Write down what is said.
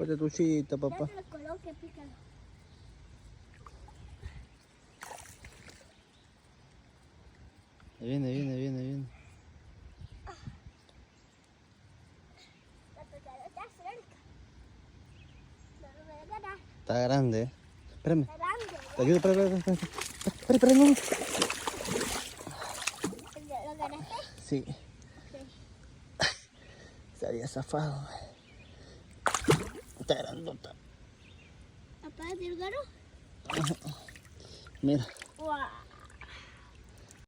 Fuerte tuchita, papá. Ya te lo coloque, pícalo. Viene. La picada está cerca. No lo voy a ganar. Está grande, Espérame. Está grande. Te ayudo, espera, no. ¿Lo ganaste? Sí, Ok. se había zafado. Está grandota. ¿Papá, ¿te lo ganó? Mira. ¡Wow!